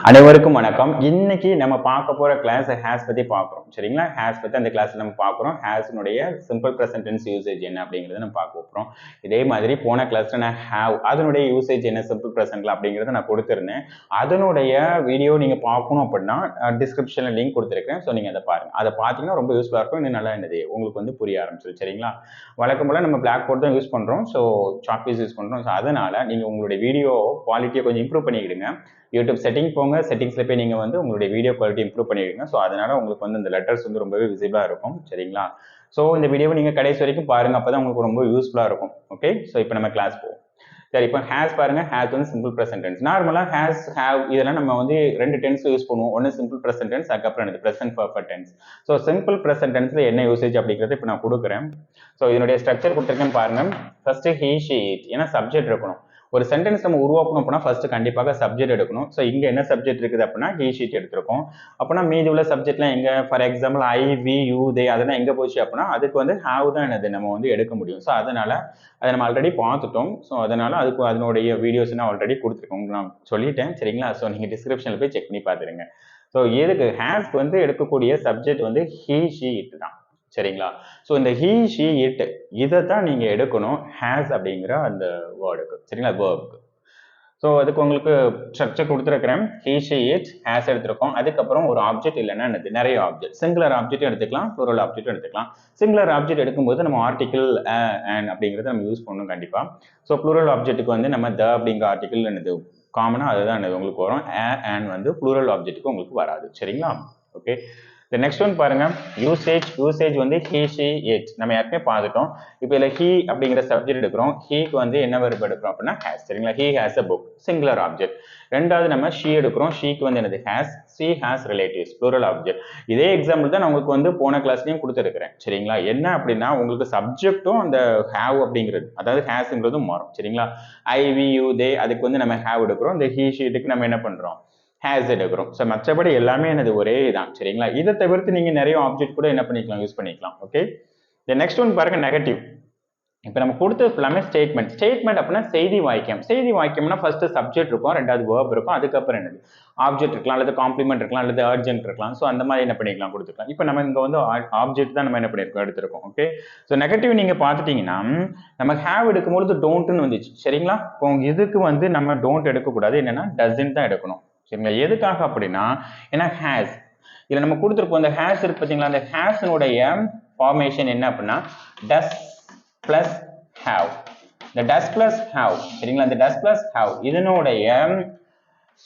அனைவருக்கும் வணக்கம். இன்னைக்கு நம்ம பார்க்க போற கிளாஸ் ஹேஸ் பத்தி பார்க்குறோம். சரிங்களா? ஹேஸ் பத்தி அந்த கிளாஸ்ல நம்ம பார்க்குறோம். ஹேஸ்னுடைய சிம்பிள் ப்ரெசன்ட் டென்ஸ் யூசேஜ் என்ன அப்படிங்கறத நம்ம பார்க்க போறோம். இதே மாதிரி போன கிளாஸ்ல நான் ஹேவ் அதனுடைய யூசேஜ் என்ன சிம்பிள் ப்ரெசன்ட்ல அப்படிங்கறத நான் கொடுத்திருந்தேன். அதனுடைய வீடியோ நீங்க பார்க்கணும் அப்படின்னா டிஸ்கிரிப்ஷன்ல லிங்க் கொடுத்திருக்கேன். ஸோ நீங்க அதை பாருங்க. அதை பார்த்தீங்கன்னா ரொம்ப யூஸ்ஃபுல்லா இருக்கும். இன்னும் நல்லா என்னது உங்களுக்கு வந்து புரிய ஆரம்பிச்சிடும். சரிங்களா? வழக்கம் போல நம்ம பிளாக் போர்ட் தான் யூஸ் பண்றோம். ஸோ சாக் பீஸ் யூஸ் பண்றோம். ஸோ அதனால நீங்க உங்களுடைய வீடியோ குவாலிட்டியை கொஞ்சம் இம்ப்ரூவ் பண்ணிக்கிடுங்க. யூடியூப் செட்டிங் போங்க, செட்டிங்ஸ்ல போய் நீங்க வந்து உங்களுடைய வீடியோ குவாலிட்டி இம்ப்ரூவ் பண்ணிடுங்க. ஸோ அதனால உங்களுக்கு வந்து இந்த லெட்டர்ஸ் வந்து ரொம்பவே விசிபிளா இருக்கும். சரிங்களா? ஸோ இந்த வீடியோவை நீங்க கடைசி வரைக்கும் பாருங்க. அப்பதான் உங்களுக்கு ரொம்ப யூஸ்ஃபுல்லா இருக்கும். ஓகே, ஸோ இப்போ நம்ம கிளாஸ் போவோம். சரி, இப்போ ஹேஸ் பாருங்க. ஹேஸ் வந்து சிம்பிள் ப்ரெசன்ட் டென்ஸ். நார்மலா ஹேஸ், ஹேவ் இதெல்லாம் நம்ம வந்து ரெண்டு டென்ஸ் யூஸ் பண்ணுவோம். ஒன்னு சிம்பிள் ப்ரெசன்ட் டென்ஸ், அதுக்கப்புறம் என்னது present perfect tense. So simple present டென்ஸ்ல என்ன யூசேஜ் அப்படிங்கறத இப்போ நான் கொடுக்குறேன். ஸோ இதனுடைய ஸ்ட்ரக்சர் கொடுத்துருக்கேன்னு பாருங்க. First he, she, it. ஏன்னா சப்ஜெக்ட் இருக்கணும். ஒரு சென்டென்ஸ் நம்ம உருவாக்கணும் அப்படின்னா ஃபர்ஸ்ட் கண்டிப்பாக சப்ஜெக்ட் எடுக்கணும். ஸோ இங்க என்ன சப்ஜெக்ட் இருக்குது அப்படின்னா ஹீ, ஷீட் எடுத்திருக்கோம். அப்படின்னா மீதி உள்ள சப்ஜெக்ட்லாம் எங்க, for example I, we, you, they அதெல்லாம் எங்க போச்சு அப்படின்னா அதுக்கு வந்து ஹாவ் தான் என்னது நம்ம வந்து எடுக்க முடியும். ஸோ அதனால அதை நம்ம ஆல்ரெடி பார்த்துட்டோம். ஸோ அதனால அதுக்கு அதனுடைய வீடியோஸ் நான் ஆல்ரெடி கொடுத்துருக்கோம், நான் சொல்லிட்டேன். சரிங்களா? ஸோ நீங்க டிஸ்கிரிப்ஷன்ல போய் செக் பண்ணி பார்த்துருங்க. ஸோ எதுக்கு ஹேஸ்க்கு வந்து எடுக்கக்கூடிய சப்ஜெக்ட் வந்து ஹீ, ஷீ, இட் தான். சரிங்களா? ஸோ இந்த ஹீ, ஷீ, இட் இதை தான் நீங்க எடுக்கணும் ஹேஸ் அப்படிங்கிற அந்த வேர்டுக்கு. சரிங்களா? வேர்புக்கு. ஸோ அதுக்கு உங்களுக்கு ஸ்ட்ரக்சர் கொடுத்துருக்கிறேன். ஹீ, ஷீ, இட், ஹேஸ் எடுத்திருக்கோம். அதுக்கப்புறம் ஒரு ஆப்ஜெக்ட் இல்லைன்னா நிறைய ஆப்ஜெக்ட், சிங்குலர் ஆப்ஜெக்ட் எடுத்துக்கலாம், ப்ளூரல் ஆப்ஜெக்ட் எடுத்துக்கலாம். சிங்குலர் ஆப்ஜெக்ட் எடுக்கும்போது நம்ம ஆர்டிகிள் அண்ட் அப்படிங்கிறத நம்ம யூஸ் பண்ணணும் கண்டிப்பா. ஸோ ப்ளூரல் ஆப்ஜெக்ட்டுக்கு வந்து நம்ம த அப்படிங்கிற ஆர்டிகிள் என்னது காமனா அதுதான் என்னது உங்களுக்கு வரும். அண்ட் வந்து ப்ளூரல் ஆப்ஜெக்ட்டுக்கு உங்களுக்கு வராது. சரிங்களா? ஓகே. The next one பாருங்க, யூசேஜ் வந்து he, she, it நம்ம ஏற்கனவே பார்த்துட்டோம். இப்போ இதுல he அப்படிங்கிற சப்ஜெக்ட் எடுக்கிறோம். heக்கு வந்து என்ன verb எடுக்கிறோம் அப்படின்னா has. சரிங்களா? he has a book, singular object. ரெண்டாவது நம்ம she எடுக்கிறோம். sheக்கு வந்து என்னது has, she has relatives, plural object. இதே எக்ஸாம்பிள் தான் நான் உங்களுக்கு வந்து போன கிளாஸ்லயும் கொடுத்துருக்கிறேன். சரிங்களா? என்ன அப்படின்னா உங்களுக்கு சப்ஜெக்டும் அந்த have அப்படிங்கிறது, அதாவது hasங்கிறதும் மாறும். சரிங்களா? I, we, you, they அதுக்கு வந்து நம்ம have எடுக்கிறோம். இந்த he, sheக்கு நம்ம என்ன பண்றோம், ஹேஸ் எடுக்கிறோம். ஸோ மற்றபடி எல்லாமே என்னது ஒரே தான். சரிங்களா? இதை தவிர்த்து நீங்க நிறைய ஆப்ஜெக்ட் கூட என்ன பண்ணிக்கலாம், யூஸ் பண்ணிக்கலாம். ஓகே. நெக்ஸ்ட் ஒன் பாருங்க, நெகட்டிவ். இப்போ நம்ம கொடுத்தது எல்லாமே ஸ்டேட்மெண்ட். ஸ்டேட்மெண்ட் அப்படின்னா செய்தி வாக்கியம். செய்தி வாக்கியம்னா ஃபர்ஸ்ட் சப்ஜெக்ட் இருக்கும், ரெண்டாவது வேர்ப் இருக்கும், அதுக்கப்புறம் என்னது ஆப்ஜெக்ட் இருக்கலாம், அல்லது காம்ப்ளிமெண்ட் இருக்கலாம், அல்லது அர்ஜென்ட் இருக்கலாம். ஸோ அந்த மாதிரி என்ன பண்ணிக்கலாம், கொடுத்துக்கலாம். இப்போ நம்ம இங்க வந்து ஆப்ஜெக்ட் தான் நம்ம என்ன பண்ணிருக்கோம், எடுத்திருக்கோம். ஓகே. ஸோ நெகட்டிவ் நீங்க பார்த்துட்டீங்கன்னா நம்ம ஹேவ் எடுக்கும்போது டோன்ட்னு வந்துச்சு. சரிங்களா? இப்போ இதுக்கு வந்து நம்ம டோன்ட் எடுக்கக்கூடாது, என்னன்னா டசன்ட் தான் எடுக்கணும். சரிங்களா? எதுக்காக அப்படின்னா ஏன்னா ஹேஸ் இதுல நம்ம கொடுத்துருப்போம். இந்த ஹேஸ் இருக்கு பார்த்தீங்களா, அந்த ஹேஸ்னுடைய ஃபார்மேஷன் என்ன அப்படின்னா டஸ் பிளஸ் ஹேவ். இந்த டஸ் பிளஸ் ஹேவ், சரிங்களா? இந்த டஸ் பிளஸ் ஹேவ் இதனுடைய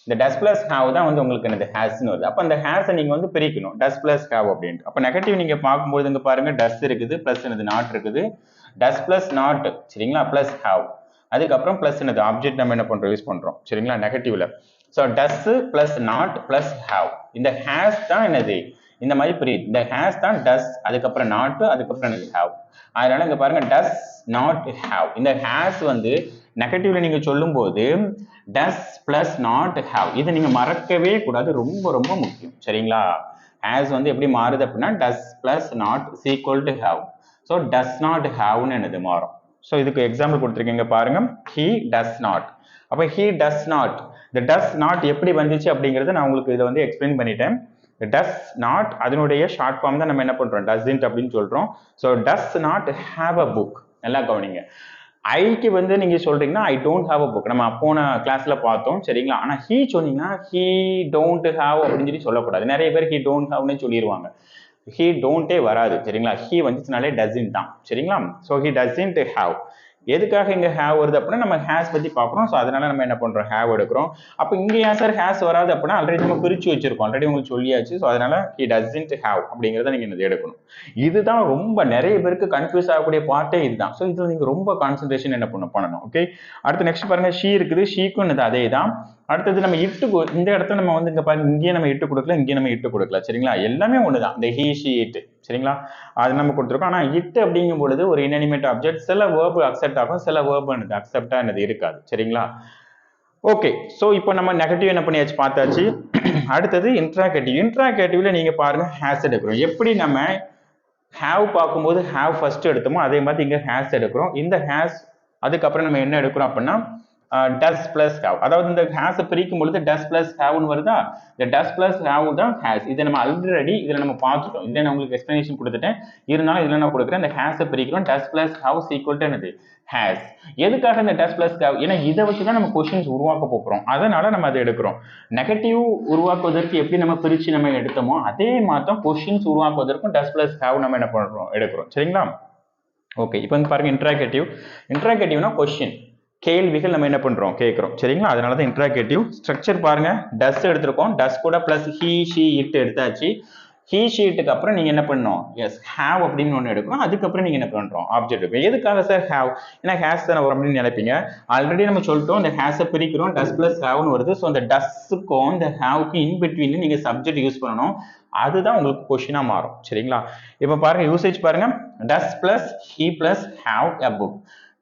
இந்த டஸ் பிளஸ் ஹேவ் தான் வந்து உங்களுக்கு என்னது ஹேஸ்னு வருது. அப்போ அந்த ஹேஸை நீங்க வந்து பிரிக்கணும், டஸ் பிளஸ் ஹேவ் அப்படின்ட்டு. அப்போ நெகட்டிவ் நீங்க பார்க்கும்போது இங்க பாருங்க, டஸ் இருக்குது, பிளஸ் என்னது நாட் இருக்குது, டஸ் பிளஸ் நாட், சரிங்களா, பிளஸ் ஹேவ், அதுக்கப்புறம் பிளஸ் என்னது ஆப்ஜெக்ட் நம்ம என்ன பண்றோம், யூஸ் பண்றோம். சரிங்களா? நெகட்டிவ்ல so does plus not plus have. இந்த ஹேஸ் தான் என்னது இந்த மாதிரி புரியுது. இந்த ஹேஸ் தான் டஸ், அதுக்கப்புறம் நாட், அதுக்கப்புறம் ஹேவ். அதனால இங்க பாருங்க, டஸ் நாட் ஹேவ். இந்த ஹேஸ் வந்து நெகட்டிவ்ல நீங்க சொல்லும் போது டஸ் பிளஸ் நாட் ஹேவ், இதை நீங்க மறக்கவே கூடாது, ரொம்ப ரொம்ப முக்கியம். சரிங்களா? ஹேஸ் வந்து எப்படி மாறுது அப்படின்னா does plus not equal to have. So does not ஹேவ்னு என்னது மாறும். ஸோ இதுக்கு எக்ஸாம்பிள் கொடுத்துருக்கீங்க பாருங்க, he does not. அப்போ he does not, இந்த டஸ் நாட் எப்படி வந்துச்சு அப்படிங்கறத நான் உங்களுக்கு இதை வந்து எக்ஸ்பிளைன் பண்ணிட்டேன். டஸ் நாட் அதனுடைய ஷார்ட் ஃபார்ம் தான் நம்ம என்ன பண்றோம், டஸ்ன்ட் அப்படின்னு சொல்றோம். So does not have a book. நல்லா கவனிங்க. ஐக்கு வந்து நீங்க சொல்றீங்கன்னா I don't have a book, நம்ம போன கிளாஸ்ல பார்த்தோம். சரிங்களா? ஆனா ஹீ சொன்னீங்கன்னா ஹீ டோன்ட் ஹாவ் அப்படின்னு சொல்லி சொல்லக்கூடாது. நிறைய பேர் ஹீ டோன்ட் ஹாவ்னே சொல்லிடுவாங்க. ஹீ டோன்ட்டே வராது. சரிங்களா? ஹீ வந்துச்சுனாலே டசன்ட் தான். சரிங்களா? So he doesn't have. எதுக்காக இங்க ஹேவ் வருது அப்படின்னா நம்ம ஹேஸ் பத்தி பார்க்குறோம். ஸோ அதனால நம்ம என்ன பண்றோம், ஹேவ் எடுக்கிறோம். அப்போ இங்க ஏன் சார் ஹேஸ் வராது அப்படின்னா ஆல்ரெடி நம்ம பிரிச்சு வச்சிருக்கோம், ஆல்ரெடி உங்களுக்கு சொல்லியாச்சு. ஸோ அதனால ஹி டசன்ட் ஹேவ் அப்படிங்கிறத நீங்க எடுக்கணும். இதுதான் ரொம்ப நிறைய பேருக்கு கன்ஃபியூஸ் ஆகக்கூடிய பார்ட்டே இதுதான். ஸோ இதுல நீங்க ரொம்ப கான்சென்ட்ரேஷன் என்ன பண்ணணும். ஓகே. அடுத்து நெக்ஸ்ட் பாருங்க, ஷீ இருக்குது, ஷீக்கும் அதே தான். அடுத்தது நம்ம இட்டு, இந்த இடத்துல நம்ம வந்து இங்க பாருங்க, இங்கேயே நம்ம இட்டு கொடுக்கல, இங்கேயே நம்ம இட்டு கொடுக்கல. சரிங்களா? எல்லாமே ஒண்ணுதான், இந்த ஹீ, ஷீ, இட். சரிங்களா? அது நம்ம கொடுத்துருக்கோம். ஆனா இட் அப்படிங்கும் பொழுது ஒரு இன்அனிமேட் ஆப்ஜெக்ட், சில வேர்ப் அக்செப்ட் ஆகும், சில வேர்ப் அக்செப்டா என்னது இருக்காது. சரிங்களா? ஓகே. சோ இப்போ நம்ம நெகட்டிவ் என்ன பண்ணியாச்சு, பார்த்தாச்சு. அடுத்தது இன்ட்ராகேட்டிவ். இன்ட்ராகேட்டிவ்ல நீங்க பாருங்க ஹேஸ் எடுக்கிறோம். எப்படி நம்ம ஹேவ் பார்க்கும்போது ஹேவ் ஃபர்ஸ்ட் எடுத்தோமோ அதே மாதிரி இங்க ஹேஸ் எடுக்கிறோம். இந்த ஹேஸ் அதுக்கப்புறம் நம்ம என்ன எடுக்கிறோம் அப்படின்னா டஸ் பிளஸ் ஹேவ். அதாவது இந்த ஹேஸை பிரிக்கும் பொழுது டஸ் பிளஸ் ஹேவ்னு வருதா, இந்த டஸ் பிளஸ் ஹேவ் தான் ஹேஸ். இதை நம்ம ஆல்ரெடி இதில் நம்ம பார்த்துட்டோம். இதை நான் உங்களுக்கு எக்ஸ்பிளனேஷன் கொடுத்துட்டேன். இருந்தாலும் இதில் நான் கொடுக்குறேன். இந்த ஹேஸை பிரிக்கிறோம். டஸ் பிளஸ் ஹேவ் ஈக்குவல் டு என்னது, ஹேஸ். எதுக்காக இந்த டஸ் பிளஸ் ஹேவ்? ஏன்னா இதை வச்சு தான் நம்ம கொஸ்டின்ஸ் உருவாக்க போகிறோம். அதனால நம்ம அதை எடுக்கிறோம். நெகட்டிவ் உருவாக்குவதற்கு எப்படி நம்ம பிரித்து நம்ம எடுத்தோமோ அதே மாதிரி தான் கொஸ்டின்ஸ் உருவாக்குவதற்கும் டஸ் பிளஸ் ஹேவ் நம்ம என்ன பண்ணுறோம், எடுக்கிறோம். சரிங்களா? ஓகே, இப்போ வந்து பாருங்க இன்ட்ராகேட்டிவ். இன்ட்ராகேட்டிவ்னா கொஸ்டின், கேள்விகள் நம்ம என்ன பண்றோம், கேட்கிறோம். சரிங்களா? அதனால தான் இன்ட்ராகேட்டிவ். ஸ்ட்ரக்சர் பாருங்க, டஸ் எடுத்திருக்கோம். டஸ் கூட பிளஸ் ஹி ஷி இட் எடுத்தாச்சு. ஹி ஷீட்டுக்கு அப்புறம் நீங்க என்ன பண்ணணும், எஸ் ஹேவ் அப்படின்னு ஒன்று எடுக்கணும். அதுக்கப்புறம் நீங்க என்ன பண்றோம், ஆப்ஜெக்ட் எடுக்கணும். எதுக்காக சார் ஹேவ்? ஏன்னா ஹேஸ் தானே வரும் அப்படின்னு நினைப்பீங்க. ஆல்ரெடி நம்ம சொல்லிட்டோம், இந்த ஹேஸை பிரிக்கிறோம். டஸ் பிளஸ் ஹேவ்னு வருது. ஸோ அந்த டஸ்ஸுக்கும் இந்த ஹேவுக்கும் இன் பிட்வீன் நீங்க சப்ஜெக்ட் யூஸ் பண்ணணும். அதுதான் உங்களுக்கு கொஸ்டினா மாறும். சரிங்களா? இப்போ பாருங்க யூசேஜ் பாருங்க, டஸ் plus he plus have a book.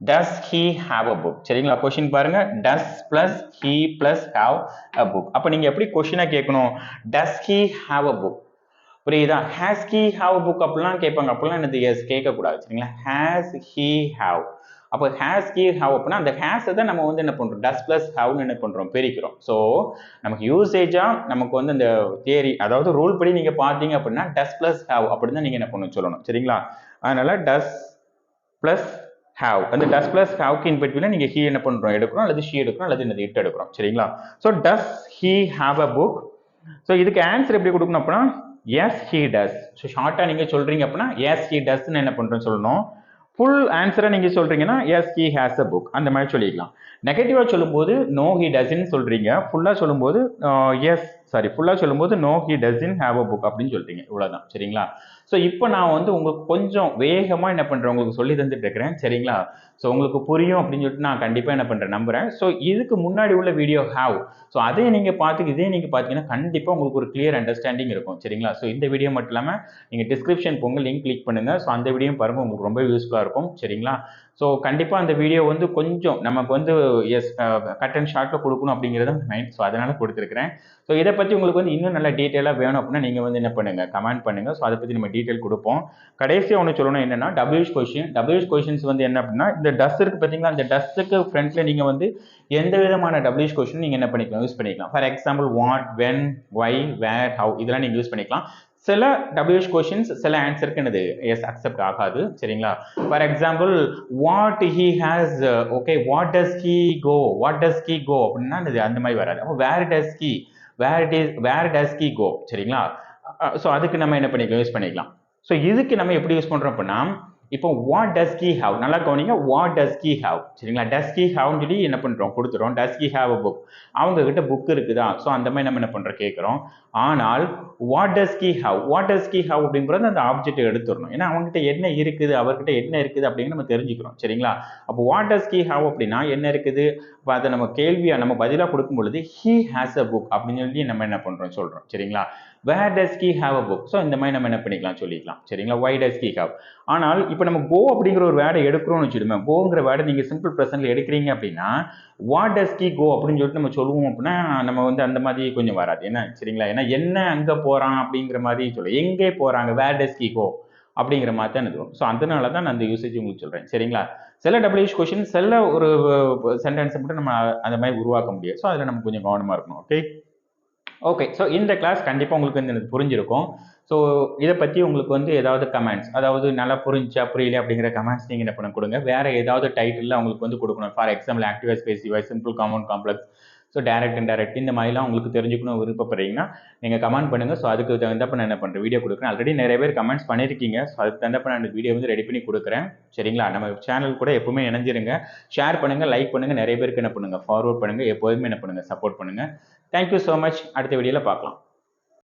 Does he have a book? சரிங்களா? கொஸ்டின் பாருங்க, does plus he plus have a book. அப்ப நீங்க எப்படி கொஸ்டினா கேட்கணும், does he have a book? புரியுதா? has he have a book அப்படிலாம் கேட்பாங்க. அப்படிலாம் என்னது, எஸ் கேட்கக்கூடாது. சரிங்களா? has he have. அப்போ has he have அப்படின்னா அந்த has தான் நம்ம வந்து என்ன பண்றோம், does plus haveன்னு என்ன பண்றோம், பிரிக்கிறோம். ஸோ நமக்கு யூசேஜா நமக்கு வந்து அந்த தியரி, அதாவது ரூல் படி நீங்க பார்த்தீங்க அப்படின்னா does plus have அப்படின்னு தான் நீங்க என்ன பண்ணணும் சொல்லணும். சரிங்களா? அதனால does plus have, அந்த does plus have in between நீங்க he என்ன பண்றோம், எடுக்கிறோம், அல்லது she எடுக்கிறோம், அல்லது என்னது it எடுக்கிறோம். சரிங்களா? So does he have a book? So இதுக்கு ஆன்சர் எப்படி கொடுக்கணும் அப்படின்னா yes he does. So ஷார்ட்டா நீங்க சொல்றீங்க அப்படின்னா yes he does ன்னு என்ன பண்றோம் சொல்லணும். ஃபுல் ஆன்சரை நீங்க சொல்றீங்கன்னா yes he has a book அந்த மாதிரி சொல்லிக்கலாம். நெகட்டிவா சொல்லும்போது no he doesn't சொல்றீங்க. ஃபுல்லா சொல்லும்போது ஃபுல்லா சொல்லும்போது no he doesn't have a book அப்படின்னு சொல்றீங்க. இவ்வளவுதான். சரிங்களா? ஸோ இப்போ நான் வந்து உங்களுக்கு கொஞ்சம் வேகமாக என்ன பண்ணுறேன், உங்களுக்கு சொல்லி தந்துட்டு இருக்கிறேன். சரிங்களா? ஸோ உங்களுக்கு புரியும் அப்படின்னு சொல்லிட்டு நான் கண்டிப்பாக என்ன பண்ணுறேன், நம்புறேன். ஸோ இதுக்கு முன்னாடி உள்ள வீடியோ ஹேவ், ஸோ அதே நீங்கள் பார்த்து இதே நீங்கள் பார்த்தீங்கன்னா கண்டிப்பாக உங்களுக்கு ஒரு கிளியர் அண்டர்ஸ்டாண்டிங் இருக்கும். சரிங்களா? ஸோ இந்த வீடியோ மட்டும் இல்லாமல் நீங்கள் டிஸ்கிரிப்ஷன் போங்க, லிங்க் கிளிக் பண்ணுங்க. ஸோ அந்த வீடியோ பாருங்க, உங்களுக்கு ரொம்ப யூஸ்ஃபுல்லாக இருக்கும். சரிங்களா? ஸோ கண்டிப்பாக அந்த வீடியோ வந்து கொஞ்சம் நமக்கு வந்து எஸ் கட் அண்ட் ஷார்ட்டில் கொடுக்கணும் அப்படிங்கிறத மைண்ட். ஸோ அதனால கொடுத்துருக்கிறேன். ஸோ இதை பற்றி உங்களுக்கு வந்து இன்னும் நல்ல டீட்டெயிலாக வேணும் அப்படின்னா நீங்கள் வந்து என்ன பண்ணுங்க, கமெண்ட் பண்ணுங்க. ஸோ அதை பற்றி நம்ம டீட்டெயில் கொடுப்போம். கடைசியாக ஒன்று சொல்லணும் என்னன்னா, WH கொஸ்டின்ஸ் வந்து என்ன அப்படின்னா, இந்த டஸ் இருக்கு பார்த்தீங்களா, இந்த டஸ்ஸுக்கு ஃப்ரண்ட்ல நீங்கள் வந்து எந்த விதமான WH கொஸ்டின் நீங்கள் என்ன பண்ணிக்கலாம், யூஸ் பண்ணிக்கலாம். For example what, when, why, where, how இதெல்லாம் நீங்கள் யூஸ் பண்ணிக்கலாம். சில WH கொஸ்டின்ஸ் சில ஆன்சருக்கு என்னது எஸ் அக்செப்ட் ஆகாது. சரிங்களா? For example what he has, okay what does he go, அப்படின்னா அந்த மாதிரி வராது. அப்போ வேர் டஸ் ஹி கோ. சரிங்களா? ஸோ அதுக்கு நம்ம என்ன பண்ணிக்கலாம், யூஸ் பண்ணிக்கலாம். ஸோ இதுக்கு நம்ம எப்படி யூஸ் பண்றோம் அப்படின்னா, இப்போ வாட் டஸ் ஹி ஹேவ், நல்லா கவனிங்க, வாட் டஸ் ஹி ஹேவ். சரிங்களா? டஸ் ஹி ஹேவ்னு சொல்லி என்ன பண்றோம், கொடுத்துறோம். டஸ் ஹி ஹேவ் அ புக், அவங்க கிட்ட புக் இருக்குதா, ஸோ அந்த மாதிரி நம்ம என்ன பண்றோம், கேட்கிறோம். ஆனால் வாட் டஸ் ஹி ஹேவ் அப்படிங்கிறது அந்த ஆப்ஜெக்ட் எடுத்துடணும். ஏன்னா அவங்ககிட்ட என்ன இருக்குது, அவர்கிட்ட என்ன இருக்குது அப்படின்னு நம்ம தெரிஞ்சுக்கிறோம். சரிங்களா? அப்போ வாட் டஸ் ஹி ஹேவ் அப்படின்னா என்ன இருக்குது, இப்போ அதை நம்ம கேள்வியா நம்ம பதிலாக கொடுக்கும் பொழுது ஹி ஹேஸ் அ புக் அப்படின்னு சொல்லி நம்ம என்ன பண்றோம், சொல்றோம். சரிங்களா? Where does he have a book, so இந்த மாதிரி நம்ம என்ன பண்ணிக்கலாம், சொல்லிக்கலாம். சரிங்களா? Why does he have. ஆனால் இப்போ நம்ம கோ அப்படிங்கிற ஒரு வேர்டை எடுக்கிறோம்னு வச்சுடுமே, கோங்கிற வேர்டை நீங்க சிம்பிள் ப்ரெசன்ட்ல எடுக்கிறீங்க அப்படின்னா வாட் டஸ் ஹி கோ அப்படின்னு சொல்லிட்டு நம்ம சொல்லுவோம் அப்படின்னா நம்ம வந்து அந்த மாதிரி கொஞ்சம் வராது. என்ன? சரிங்களா? ஏன்னா என்ன அங்க போறான் அப்படிங்கிற மாதிரி சொல்லுவோம். எங்கே போறாங்க, வேர் டஸ் ஹி கோ அப்படிங்கிற மாதிரி தான் இருக்கும். ஸோ அதனால தான் நான் அந்த யூசேஜ் உங்களுக்கு சொல்றேன். சரிங்களா? சில WH கொஸ்டின் சில ஒரு சென்டென்ஸை மட்டும் நம்ம அந்த மாதிரி உருவாக்க முடியும். ஸோ அதில் நம்ம கொஞ்சம் கவனமா இருக்கணும். ஓகே. ஸோ இந்த கிளாஸ் கண்டிப்பாக உங்களுக்கு வந்து எனக்கு புரிஞ்சிருக்கும். ஸோ இதை பற்றி உங்களுக்கு வந்து ஏதாவது கமெண்ட்ஸ், அதாவது நல்லா புரிஞ்சா புரியல அப்படிங்கிற கமெண்ட்ஸ் நீங்கள் என்ன பண்ண கொடுங்க. வேறு ஏதாவது டைட்டிலில் உங்களுக்கு வந்து கொடுக்கணும். For example active specify, simple, compound, complex, so direct indirect இந்த மாதிரிலாம் உங்களுக்கு தெரிஞ்சுக்கணும் விருப்பப்படுறீங்கன்னா நீங்கள் கமெண்ட் பண்ணுங்கள். ஸோ அதுக்கு தகுந்தப்ப நான் என்ன பண்ணுறேன், வீடியோ கொடுக்குறேன். ஆல்ரெடி நிறைய பேர் கமெண்ட்ஸ் பண்ணியிருக்கீங்க. ஸோ அதுக்கு தகுந்தப்ப நான் வீடியோ வந்து ரெடி பண்ணி கொடுக்குறேன். சரிங்களா? நம்ம சேனல் கூட எப்பவுமே இணைஞ்சிருங்க. ஷேர் பண்ணுங்கள், லைக் பண்ணுங்கள், நிறைய பேருக்கு என்ன பண்ணுங்கள், ஃபார்வர்ட் பண்ணுங்கள். எப்போதுமே என்ன பண்ணுங்கள், சப்போர்ட் பண்ணுங்கள். Thank you so much. அடுத்த வீடியோவில் பார்க்கலாம்.